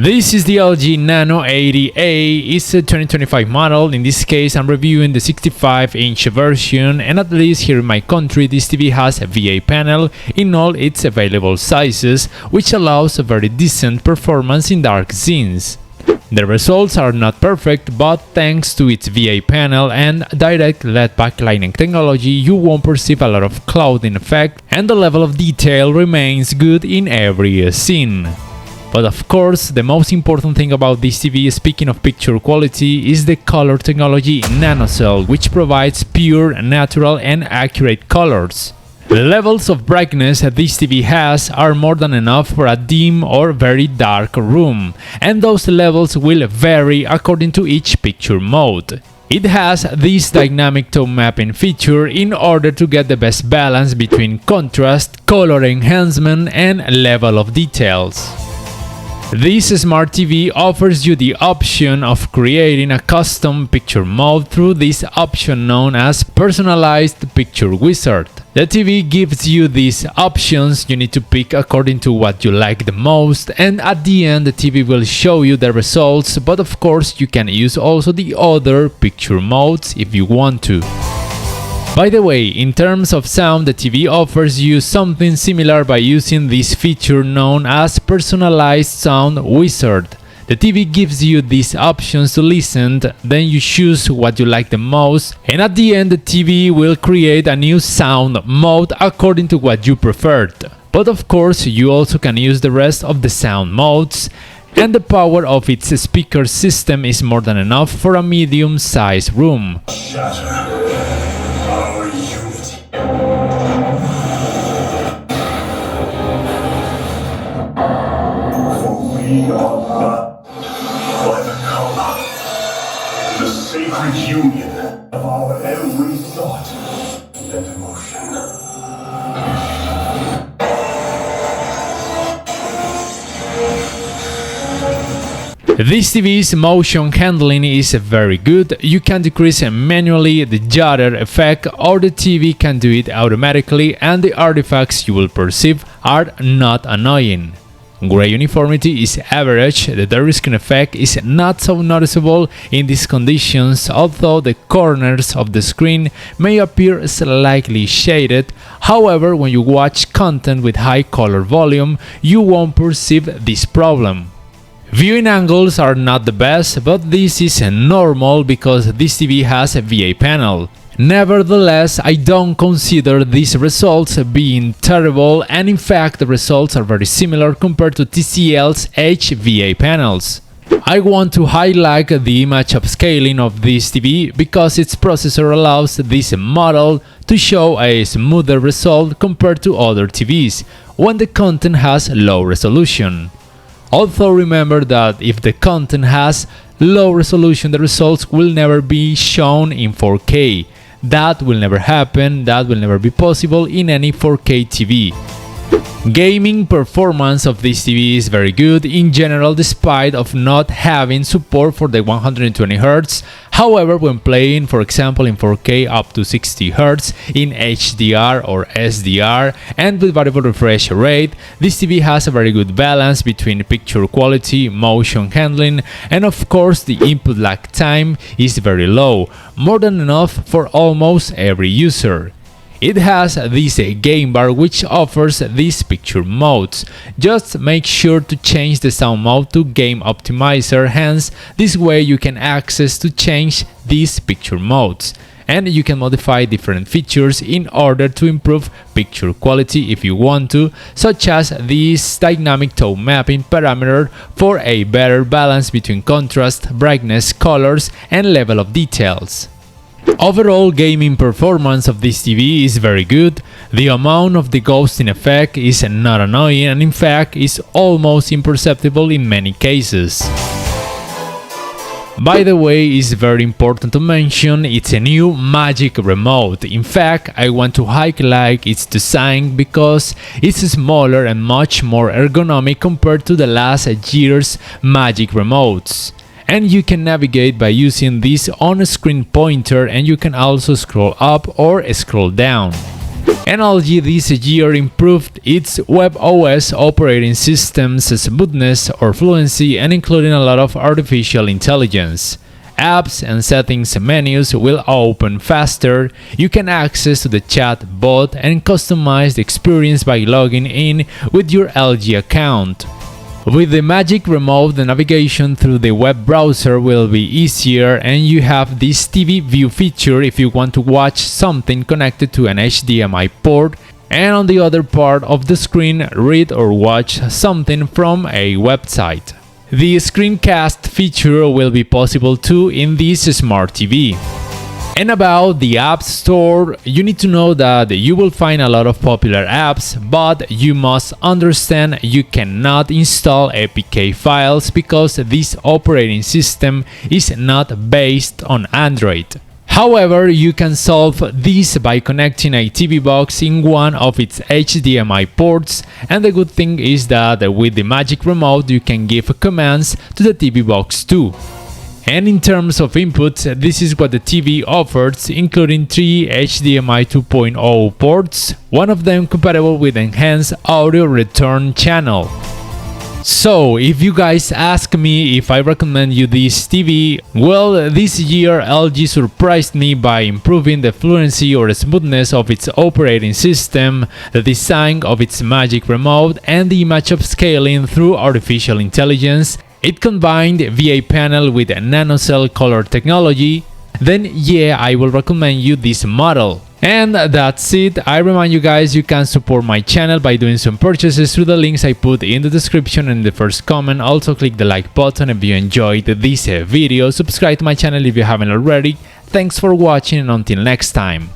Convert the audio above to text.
This is the LG Nano80a. It's a 2025 model. In this case, I'm reviewing the 65-inch version, and at least here in my country, this TV has a VA panel in all its available sizes, which allows a very decent performance in dark scenes. The results are not perfect, but thanks to its VA panel and direct LED backlighting technology, you won't perceive a lot of clouding effect, and the level of detail remains good in every scene. But of course, the most important thing about this TV, speaking of picture quality, is the color technology Nanocell, which provides pure, natural and accurate colors. The levels of brightness that this TV has are more than enough for a dim or very dark room, and those levels will vary according to each picture mode. It has this dynamic tone mapping feature in order to get the best balance between contrast, color enhancement and level of details. This smart TV offers you the option of creating a custom picture mode through this option known as Personalized Picture Wizard. The TV gives you these options you need to pick according to what you like the most, and at the end the TV will show you the results, but of course you can use also the other picture modes if you want to. By the way, in terms of sound, the TV offers you something similar by using this feature known as Personalized Sound Wizard. The TV gives you these options to listen, then you choose what you like the most, and at the end the TV will create a new sound mode according to what you preferred. But of course, you also can use the rest of the sound modes, and the power of its speaker system is more than enough for a medium-sized room. We are not by the coma, the sacred union of our every thought and emotion. This TV's motion handling is very good. You can decrease manually the judder effect, or the TV can do it automatically, and the artifacts you will perceive are not annoying. Gray uniformity is average, the dark screen effect is not so noticeable in these conditions, although the corners of the screen may appear slightly shaded. However, when you watch content with high color volume, you won't perceive this problem. Viewing angles are not the best, but this is normal because this TV has a VA panel. Nevertheless, I don't consider these results being terrible, and in fact the results are very similar compared to TCL's HVA panels. I want to highlight the image upscaling of this TV because its processor allows this model to show a smoother result compared to other TVs when the content has low resolution. Also remember that if the content has low resolution, the results will never be shown in 4K. That will never happen, that will never be possible in any 4K TV. Gaming performance of this TV is very good in general, despite of not having support for the 120Hz. However, when playing, for example, in 4K up to 60Hz, in HDR or SDR, and with variable refresh rate, this TV has a very good balance between picture quality, motion handling, and of course the input lag time is very low, more than enough for almost every user. It has this game bar which offers these picture modes. Just make sure to change the sound mode to Game Optimizer, hence this way you can access to change these picture modes. And you can modify different features in order to improve picture quality if you want to, such as this dynamic tone mapping parameter for a better balance between contrast, brightness, colors and level of details. Overall gaming performance of this TV is very good. The amount of the ghosting effect is not annoying, and in fact is almost imperceptible in many cases. By the way, it's very important to mention it's a new Magic remote. In fact, I want to highlight its design because it's smaller and much more ergonomic compared to the last year's Magic remotes. And you can navigate by using this on-screen pointer, and you can also scroll up or scroll down. And LG this year improved its WebOS operating system's smoothness or fluency and including a lot of artificial intelligence. Apps and settings menus will open faster, you can access the chat bot and customize the experience by logging in with your LG account. With the Magic Remote, the navigation through the web browser will be easier and you have this TV view feature if you want to watch something connected to an HDMI port, and on the other part of the screen read or watch something from a website. The screencast feature will be possible too in this smart TV. And about the App Store, you need to know that you will find a lot of popular apps, but you must understand you cannot install APK files because this operating system is not based on Android. However, you can solve this by connecting a TV box in one of its HDMI ports, and the good thing is that with the Magic Remote you can give commands to the TV box too. And in terms of inputs, this is what the TV offers, including 3 HDMI 2.0 ports, one of them compatible with enhanced audio return channel. So, if you guys ask me if I recommend you this TV, well, this year LG surprised me by improving the fluency or smoothness of its operating system, the design of its Magic Remote, and the image upscaling through artificial intelligence. It combined VA panel with Nanocell color technology. Then yeah, I will recommend you this model. And that's it. I remind you guys you can support my channel by doing some purchases through the links I put in the description and the first comment. Also click the like button if you enjoyed this video. Subscribe to my channel if you haven't already. Thanks for watching and until next time.